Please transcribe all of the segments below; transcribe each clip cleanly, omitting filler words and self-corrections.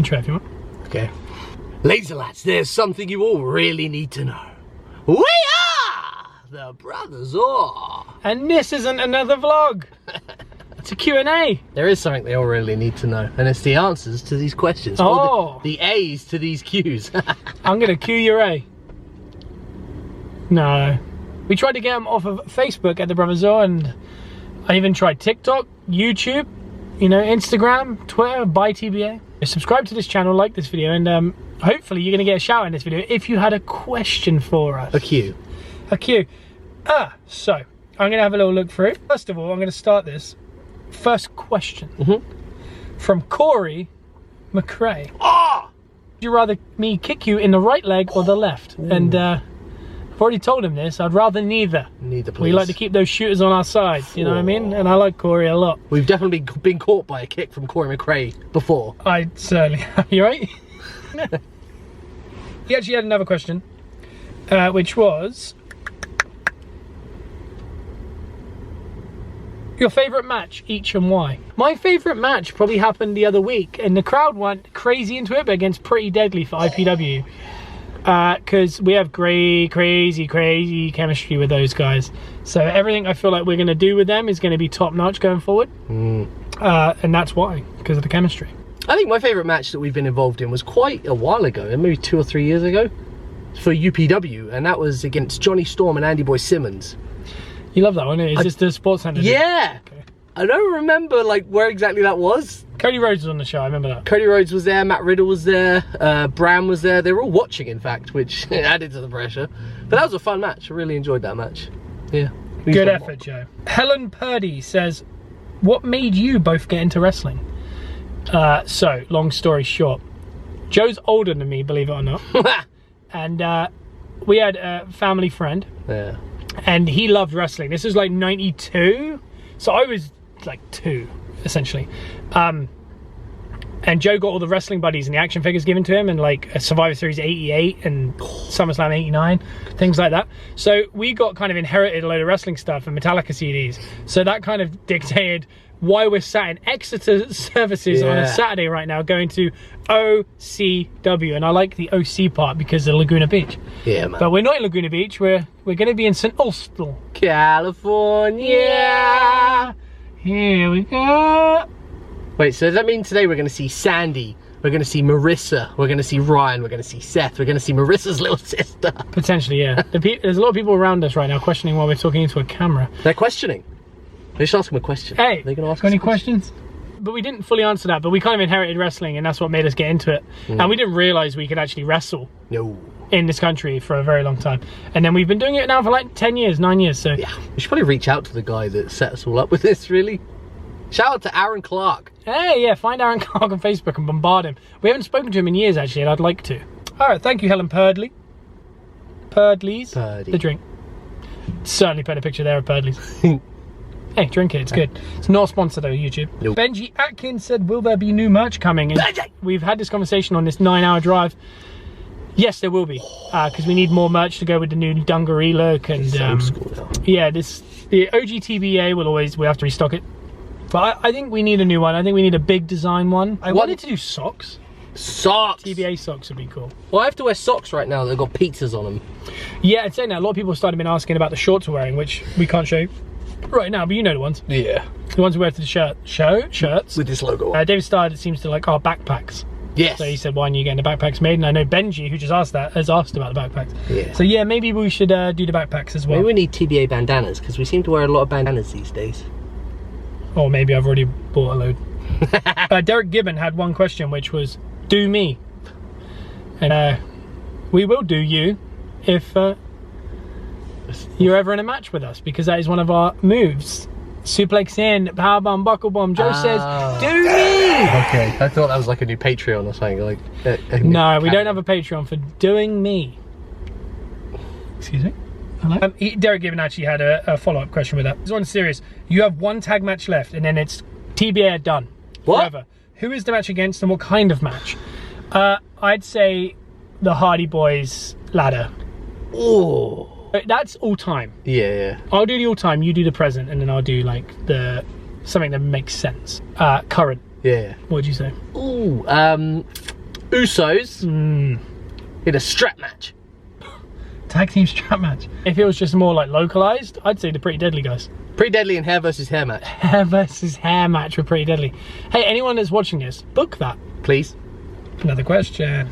intro if you want. Okay. Ladies and lads, there's something you all really need to know. We are the Brothersawe. And this isn't another vlog. It's a Q&A. There is something they all really need to know, and it's the answers to these questions. Oh. Or the A's to these Q's. I'm gonna Q your A. No. We tried to get them off of Facebook at the Brothersawe, and I even tried TikTok, YouTube, you know, Instagram, Twitter, by TBA. Subscribe to this channel, like this video, and hopefully you're gonna get a shout out in this video if you had a question for us. A Q. A Q. So I'm gonna have a little look through. First of all, I'm gonna start this. First question from Corey McRae. Ah! Would you rather me kick you in the right leg or the left? Ooh. And I've already told him this. I'd rather neither. Neither, please. We like to keep those shooters on our side. You know what I mean? And I like Corey a lot. We've definitely been caught by a kick from Corey McRae before. I certainly have. You right? He actually had another question, which was your favourite match, each, and why? My favourite match probably happened the other week, and the crowd went crazy into it, but against Pretty Deadly for IPW. Because we have crazy chemistry with those guys. So everything I feel like we're going to do with them is going to be top notch going forward. And that's why, because of the chemistry. I think my favourite match that we've been involved in was quite a while ago, maybe 2 or 3 years ago, for UPW, and that was against Johnny Storm and Andy Boy Simmons. You love that one, is this the Sports Centre? Yeah! Okay. I don't remember like where exactly that was. Cody Rhodes was on the show, I remember that. Cody Rhodes was there, Matt Riddle was there, Bram was there. They were all watching, in fact, which added to the pressure. But that was a fun match. I really enjoyed that match. Yeah. Good effort, Joe. Helen Purdy says, what made you both get into wrestling? So, long story short, Joe's older than me, believe it or not. And we had a family friend. Yeah. And he loved wrestling. This was like 92. So I was like 2, essentially. And Joe got all the wrestling buddies and the action figures given to him, and like a Survivor Series 88 and SummerSlam 89, things like that. So we got kind of inherited a load of wrestling stuff and Metallica CDs. So that kind of dictated why we're sat in Exeter services on a Saturday right now going to OCW. And I like the OC part because of Laguna Beach. Yeah, man. But we're not in Laguna Beach. We're going to be in St. Austell, California. Yeah. Here we go. Wait, so does that mean today we're going to see Sandy, we're going to see Marissa, we're going to see Ryan, we're going to see Seth, we're going to see Marissa's little sister? Potentially, yeah. There's a lot of people around us right now questioning why we're talking into a camera. They're questioning. They should ask them a question. Hey, they're going to ask got any questions? But we didn't fully answer that, but we kind of inherited wrestling, and that's what made us get into it. And we didn't realise we could actually wrestle in this country for a very long time. And then we've been doing it now for like 10 years, 9 years, so... Yeah, we should probably reach out to the guy that set us all up with this, really. Shout out to Aaron Clark. Hey, yeah, find Aaron Clark on Facebook and bombard him. We haven't spoken to him in years, actually, and I'd like to. All right, thank you, Helen Purdley. Purdley's? Purdy. The drink. Certainly put a picture there of Purdley's. Hey, drink it, it's good. It's not sponsored though, YouTube. Nope. Benji Atkins said, will there be new merch coming? And we've had this conversation on this 9-hour drive. Yes, there will be, because we need more merch to go with the new dungaree look. And yeah, the OG TBA we have to restock it. But I think we need a new one. I think we need a big design one. I wanted to do socks. Socks! TBA socks would be cool. Well, I have to wear socks right now that have got pizzas on them. Yeah, I'd say now, a lot of people have started been asking about the shorts we're wearing, which we can't show you right now, but you know the ones. Yeah. The ones we wear to the shirts. With this logo on. David Starr, it seems to like our backpacks. Yes. So he said, why aren't you getting the backpacks made? And I know Benji, who just asked that, has asked about the backpacks. Yeah. So yeah, maybe we should do the backpacks as well. Maybe we need TBA bandanas, because we seem to wear a lot of bandanas these days. Or maybe I've already bought a load. Derek Gibbon had one question, which was, do me. And we will do you if you're ever in a match with us, because that is one of our moves. Suplex in, powerbomb, buckle bomb. Joe says, do me! Okay, I thought that was like a new Patreon or something. Like no, we don't have a Patreon for doing me. Excuse me? Hello? Derek Gibbon actually had a follow-up question with that. This one's serious. You have one tag match left, and then it's TBA done. What? Forever. Who is the match against, and what kind of match? I'd say the Hardy Boys ladder. Oh. That's all time. Yeah. I'll do the all time, you do the present, and then I'll do like something that makes sense. Current. Yeah. What would you say? Ooh, Usos in a strap match. Tag team strap match. If it was just more like localized, I'd say the Pretty Deadly guys. Pretty Deadly and hair versus hair match. Hair versus hair match with Pretty Deadly. Hey, anyone that's watching this, book that. Please. Another question.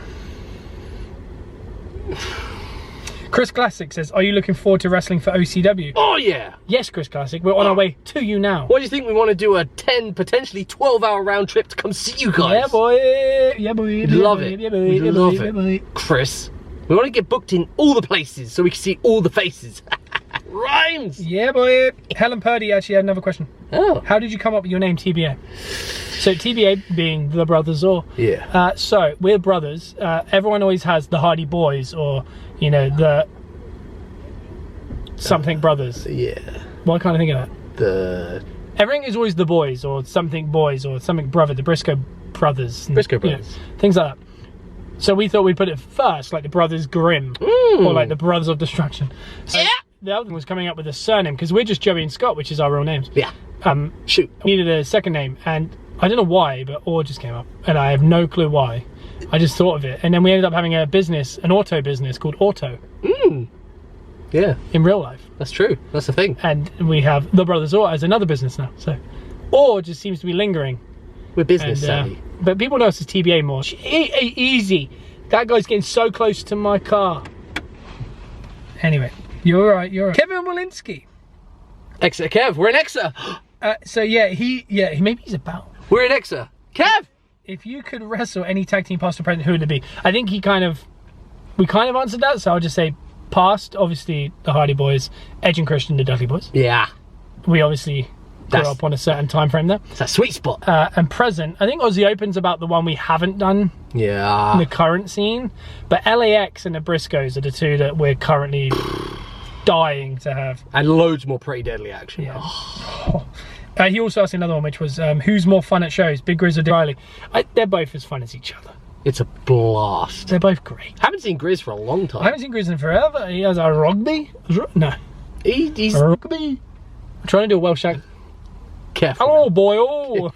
Chris Classic says, are you looking forward to wrestling for OCW? Oh yeah. Yes, Chris Classic, we're on our way to you now. What do you think? We want to do a 10, potentially 12-hour round trip to come see you guys. Yeah, boy. Yeah, boy. Love it. Yeah, boy. Yeah, Love boy. it. Yeah, boy. Chris, we want to get booked in all the places so we can see all the faces. Rhymes. Yeah, boy. Helen Purdy actually had another question. Oh. How did you come up with your name, TBA? So TBA being the brothersawe. Yeah. So we're brothers. Everyone always has the Hardy Boys or, you know, the something brothers. Yeah. Why can't I think of that? Everything is always the boys or something brother. The Briscoe brothers. And, Briscoe brothers. You know, things like that. So we thought we'd put it first, like the Brothers Grimm, or like the Brothers of Destruction. So yeah. The other thing was coming up with a surname because we're just Joey and Scott, which is our real names. Yeah. Shoot. Needed a second name, and I don't know why, but Or just came up, and I have no clue why. I just thought of it, and then we ended up having a business, an auto business called Auto. Yeah. In real life. That's true. That's the thing. And we have the Brothers Or as another business now. So, Or just seems to be lingering. We're business savvy. But people know us as TBA more. Easy. That guy's getting so close to my car. Anyway, you're all right. You're all right. Kevin Walensky. Exeter Kev. We're in Exeter. So yeah, maybe he's about. We're in Exeter. Kev. If you could wrestle any tag team past or present, who would it be? I think we kind of answered that, so I'll just say past, obviously the Hardy Boys, Edge and Christian, the Dudley Boys. Yeah. We obviously grew up on a certain time frame there. It's a sweet spot. And present, I think Aussie Open's about the one we haven't done. Yeah. In the current scene, but LAX and the Briscoes are the two that we're currently dying to have. And loads more Pretty Deadly action. Yeah. He also asked another one, which was who's more fun at shows, Big Grizz or Dick Riley? They're both as fun as each other. It's a blast. They're both great. Haven't seen Grizz for a long time. I haven't seen Grizz in forever. He has a rugby. No. He's rugby. I'm trying to do a Welsh accent. Careful. Hello, boy. Oh.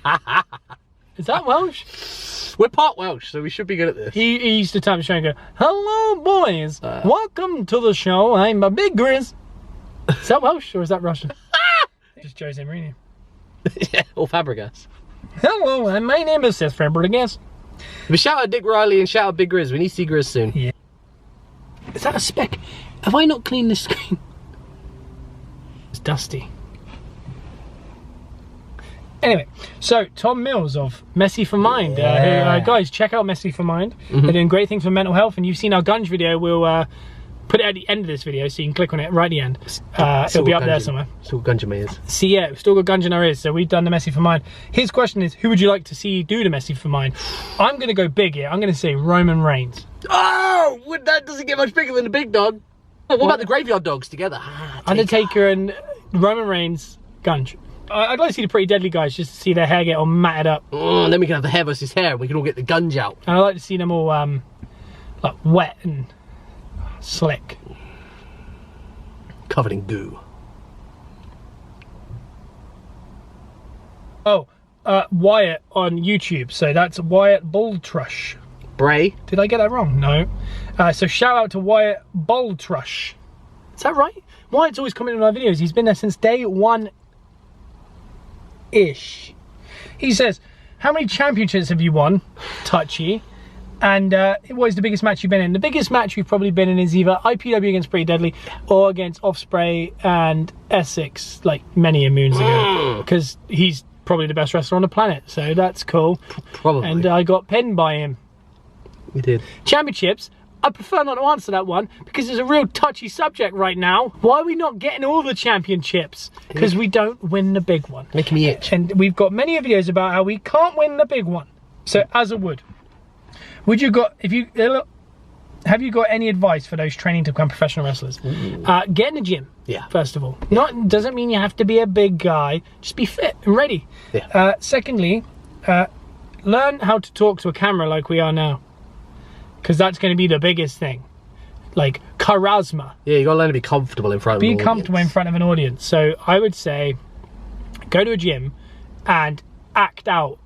Is that Welsh? We're part Welsh, so we should be good at this. He used to time the show and go, hello, boys. Welcome to the show. I'm a Big Grizz. Is that Welsh or is that Russian? Just Jose Mourinho. Yeah, or Fabregas. Hello, and my name is Seth Fabregas. But shout out Dick Riley and shout out Big Grizz. We need to see Grizz soon. Yeah. Is that a speck? Have I not cleaned this screen? It's dusty. Anyway, so Tom Mills of Messy for Mind. Guys, check out Messy for Mind. They're doing great things for mental health, and you've seen our Gunge video. We'll put it at the end of this video, so you can click on it right at the end. It'll be up there somewhere. Still Gunge in my ears. See, yeah, we've still got Gunge in our ears, so we've done the Messy for Mind. His question is, who would you like to see do the Messy for Mind? I'm going to go big here. I'm going to say Roman Reigns. Oh, that doesn't get much bigger than the big dog. What about the Graveyard Dogs together? Undertaker and Roman Reigns, Gunge. I'd like to see the Pretty Deadly guys, just to see their hair get all matted up. And then we can have the hair versus hair, and we can all get the Gunge out. And I'd like to see them all like wet and slick. Covered in goo. Oh, Wyatt on YouTube. So that's Wyatt Bulltrush. Bray. Did I get that wrong? No. So shout out to Wyatt Bulltrush. Is that right? Wyatt's always commenting on our videos. He's been there since day one-ish. He says, how many championships have you won? Touchy. And what is the biggest match you've been in? The biggest match we've probably been in is either IPW against Pretty Deadly or against Offspray and Essex, like many a moons ago. Because he's probably the best wrestler on the planet, so that's cool. Probably. And I got pinned by him. We did. Championships, I prefer not to answer that one because it's a real touchy subject right now. Why are we not getting all the championships? Because we don't win the big one. Making me itch. And we've got many videos about how we can't win the big one. So as a would you have you got any advice for those training to become professional wrestlers? Get in the gym. Yeah. First of all, doesn't mean you have to be a big guy. Just be fit and ready. Yeah. Secondly, learn how to talk to a camera like we are now, because that's going to be the biggest thing. Like charisma. Yeah, you got to learn to be comfortable in front of an audience. Be comfortable in front of an audience. So I would say, go to a gym and act out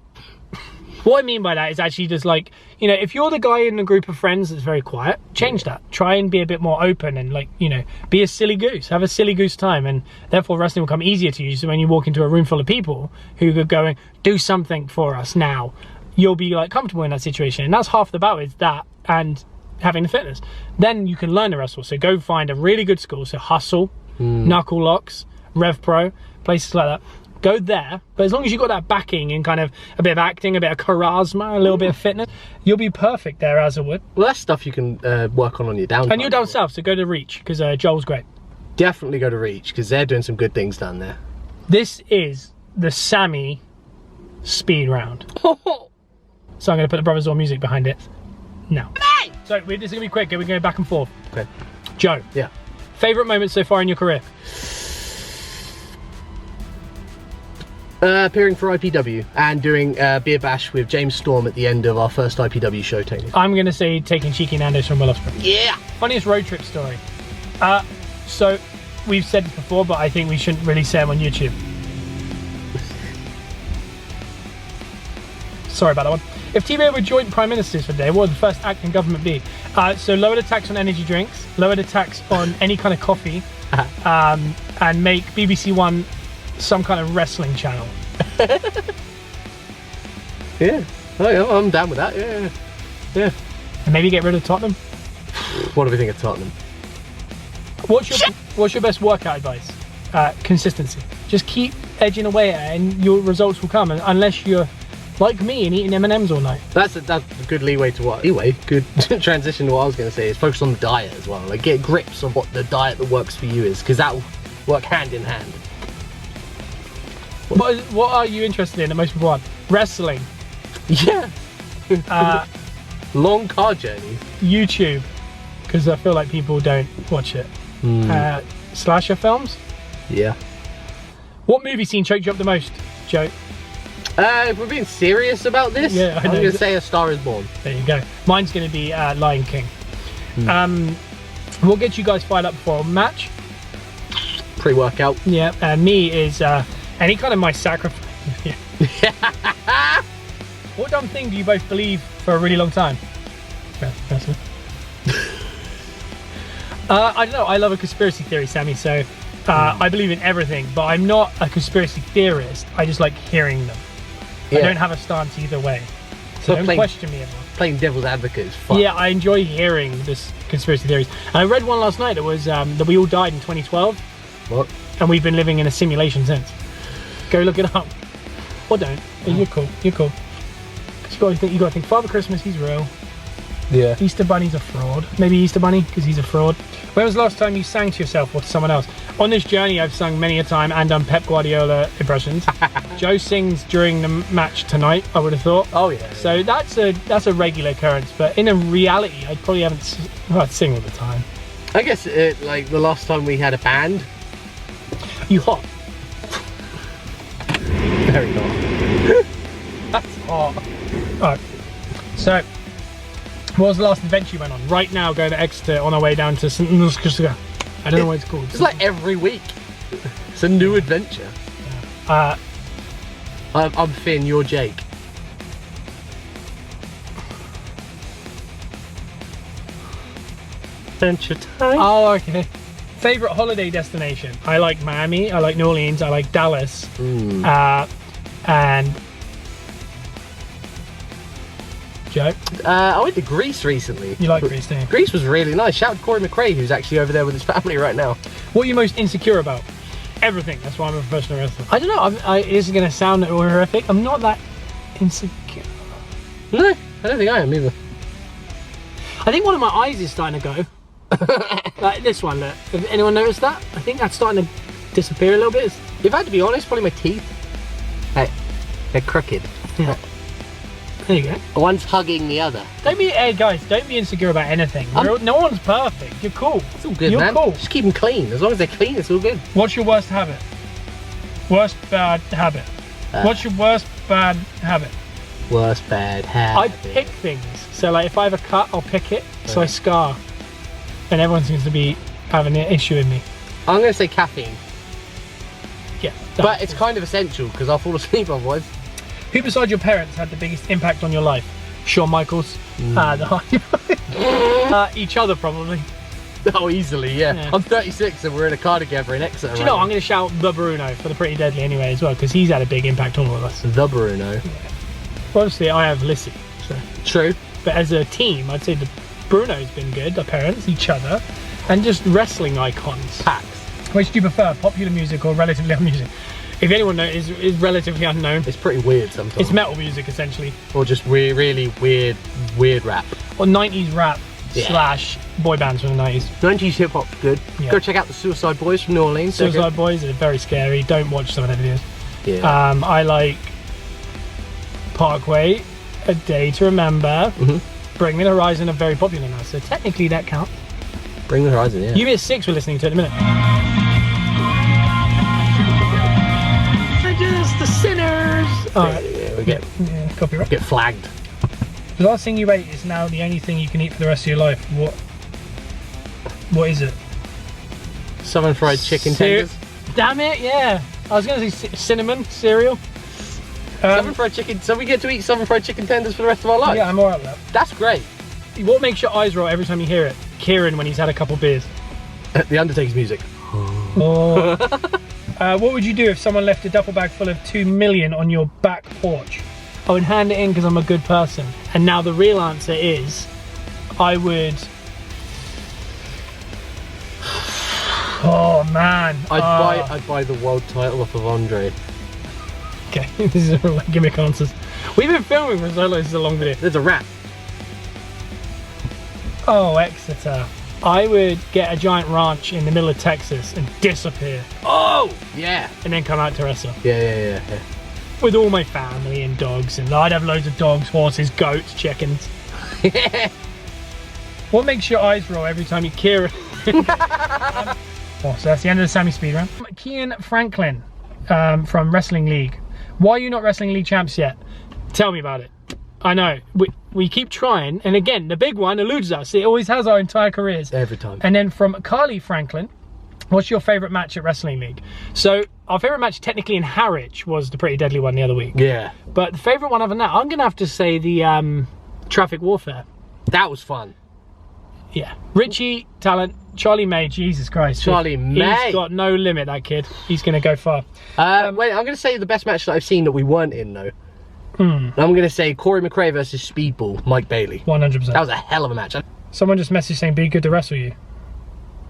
What I mean by that is actually just like, you know, if you're the guy in a group of friends that's very quiet, change that. Try and be a bit more open and, like, you know, be a silly goose. Have a silly goose time, and therefore wrestling will come easier to you. So when you walk into a room full of people who are going, do something for us now, you'll be like comfortable in that situation. And that's half the battle, is that and having the fitness. Then you can learn to wrestle. So go find a really good school. So Hustle, Knuckle Locks, Rev Pro, places like that. Go there, but as long as you've got that backing and kind of a bit of acting, a bit of charisma, a little bit of fitness, you'll be perfect there as a would. Well, that's stuff you can work on your downtime. And you're down south, so go to Reach, because Joel's great. Definitely go to Reach, because they're doing some good things down there. This is the Sammy speed round. So I'm going to put the Brothersawe music behind it now. So this is going to be quick, we're going back and forth. Okay. Joe. Yeah. Favourite moment so far in your career? Appearing for IPW and doing Beer Bash with James Storm at the end of our first IPW show, technically. I'm going to say taking Cheeky Nando's from Willowsborough. Yeah! Funniest road trip story. So, we've said this before, but I think we shouldn't really say them on YouTube. Sorry about that one. If TVA were joint prime ministers for the day, what would the first act in government be? So lower the tax on energy drinks, lower the tax on any kind of coffee, and make BBC One some kind of wrestling channel. Yeah, I'm down with that. Yeah. And maybe get rid of Tottenham. What do we think of Tottenham? What's your best workout advice? Consistency. Just keep edging away at it and your results will come. And unless you're like me and eating M&Ms all night. That's a good leeway to what? Anyway, good transition to what I was going to say is focus on the diet as well. Like, get grips on what the diet that works for you is, because that will work hand in hand. What are you interested in that most people want? Wrestling. Yeah. Long car journeys. YouTube, because I feel like people don't watch it. Slasher films. Yeah. What movie scene choked you up the most, Joe? If we're being serious about this, yeah, I'm going to say A Star Is Born. There you go. Mine's going to be Lion King. We'll get you guys fired up for a match. Pre-workout. Yeah, me is any kind of my sacrifice. What dumb thing do you both believe for a really long time? I don't know, I love a conspiracy theory, Sammy, so I believe in everything, but I'm not a conspiracy theorist. I just like hearing them. I don't have a stance either way. So don't question me everyone. Playing devil's advocate is fun. Yeah, I enjoy hearing this conspiracy theories. And I read one last night that was that we all died in 2012. What? And we've been living in a simulation since. Go look it up. Or don't. You're cool. You're cool. Because you got to think Father Christmas, he's real. Yeah. Easter Bunny's a fraud. Maybe Easter Bunny, because he's a fraud. When was the last time you sang to yourself or to someone else? On this journey, I've sung many a time and done Pep Guardiola impressions. Joe sings during the match tonight, I would have thought. Oh yeah. So that's a regular occurrence, but in a reality, I probably haven't. Well, I'd sing all the time. I guess like the last time we had a band. You hot? Very hot. That's hot. Alright. So, what was the last adventure you went on? Right now, go to Exeter on our way down to St. I don't know what it's called. It's like every week. It's a new adventure. Yeah. I'm Finn, you're Jake. Adventure time. Oh, okay. Favorite holiday destination? I like Miami, I like New Orleans, I like Dallas, and Joe? I went to Greece recently. You like Greece, don't you? Greece was really nice. Shout out to Corey McRae, who's actually over there with his family right now. What are you most insecure about? Everything. That's why I'm a professional wrestler. I don't know. This is going to sound horrific. I'm not that insecure. No, I don't think I am either. I think one of my eyes is starting to go. Like this one, look. Have anyone noticed that? I think that's starting to disappear a little bit. If I had to be honest, probably my teeth. Hey, they're crooked. Yeah. There you go. One's hugging the other. Hey guys, don't be insecure about anything. No one's perfect. You're cool. It's all good, You're man. Cool. Just keep them clean. As long as they're clean, it's all good. What's your worst habit? Worst bad habit. What's your worst bad habit? Worst bad habit. I pick things. So like if I have a cut, I'll pick it. So I scar. And everyone seems to be having an issue with me. I'm going to say caffeine. Yeah. But it's kind of essential because I'll fall asleep otherwise. Who besides your parents had the biggest impact on your life? Shawn Michaels, each other probably. Oh, easily, yeah. I'm 36 and we're in a car together in Exeter. Do you know, I'm going to shout the Bruno for the Pretty Deadly anyway as well, because he's had a big impact on all of us. The Bruno. Yeah. Well, obviously, I have Lissy. So. True. But as a team, I'd say the Bruno's been good, our parents, each other, and just wrestling icons. Packs. Which do you prefer, popular music or relatively unknown music? If anyone knows, is relatively unknown. It's pretty weird sometimes. It's metal music, essentially. Or just really weird rap. Or 90s rap slash boy bands from the 90s. 90s hip hop, good. Yeah. Go check out the Suicide Boys from New Orleans. Suicide Boys are very scary. Don't watch some of their videos. Yeah. I like Parkway, A Day to Remember. Bring Me the Horizon are very popular now, so technically that counts. Bring Me the Horizon, yeah. UB6 we're listening to at the minute. Just the sinners. Alright. Yeah, we get copyright. Get flagged. The last thing you ate is now the only thing you can eat for the rest of your life. What is it? Southern fried chicken tenders. Damn it, yeah. I was going to say cinnamon cereal. Southern fried chicken. So we get to eat southern fried chicken tenders for the rest of our life. Yeah, I'm alright with that. That's great. What makes your eyes roll every time you hear it? Kieran when he's had a couple beers. The Undertaker's music. Oh. What would you do if someone left a duffel bag full of 2 million on your back porch? I would hand it in because I'm a good person. And now the real answer is, I would... Oh man. I'd buy the world title off of Andre. Okay, this is all like gimmick answers. We've been filming for so long, this is a long video. There's a rat. Oh, Exeter. I would get a giant ranch in the middle of Texas and disappear. Oh! Yeah. And then come out to wrestle. Yeah. With all my family and dogs, and I'd have loads of dogs, horses, goats, chickens. What makes your eyes roll every time you Kieran? Oh, so that's the end of the Sammy speed round. Kian Franklin from Wrestling League. Why are you not Wrestling League champs yet? Tell me about it. I know, we keep trying, and again, the big one eludes us. It always has our entire careers. Every time. And then from Carly Franklin, what's your favourite match at Wrestling League? So, our favourite match technically in Harwich was the Pretty Deadly one the other week. Yeah. But the favourite one other than that, I'm going to have to say the Traffic Warfare. That was fun. Yeah. Richie, talent, Charlie May, Jesus Christ. Charlie May. He's got no limit, that kid. He's going to go far. Wait, I'm going to say the best match that I've seen that we weren't in, though. I'm going to say Corey McRae versus Speedball, Mike Bailey. 100%. That was a hell of a match. Someone just messaged saying, be good to wrestle you.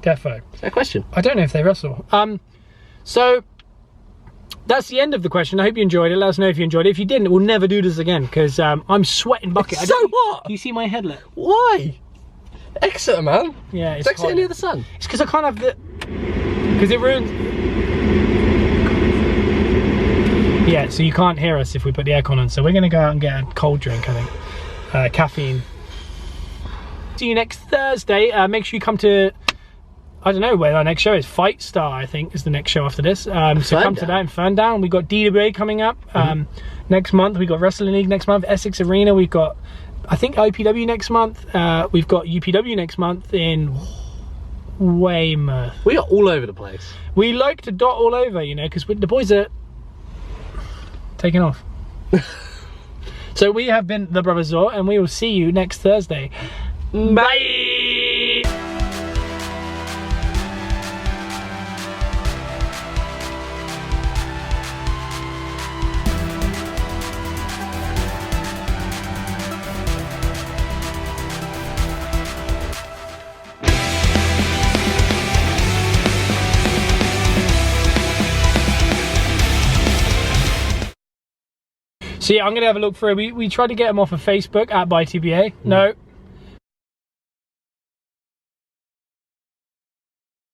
Defo. Is that a question? I don't know if they wrestle. So, that's the end of the question. I hope you enjoyed it. Let us know if you enjoyed it. If you didn't, we'll never do this again, because I'm sweating bucket. It's so hot! Do you see my headlet? Why? Exeter, man. Yeah, it's Exeter hot. near the sun. It's because I can't have the... Because it ruins... Yeah, so you can't hear us if we put the aircon on. So we're going to go out and get a cold drink, I think. Caffeine. See you next Thursday. Make sure you come to... I don't know where our next show is. Fight Star, I think, is the next show after this. So come to that in Ferndown. We've got DWA coming up next month. We've got Wrestling League next month. Essex Arena. We've got, I think, IPW next month. We've got UPW next month in Weymouth. We are all over the place. We like to dot all over, you know, because the boys are taking off. So we have been The Brother Sawe, and we will see you next Thursday. Bye! So yeah, I'm going to have a look through. We tried to get them off of Facebook at ByTBA. No,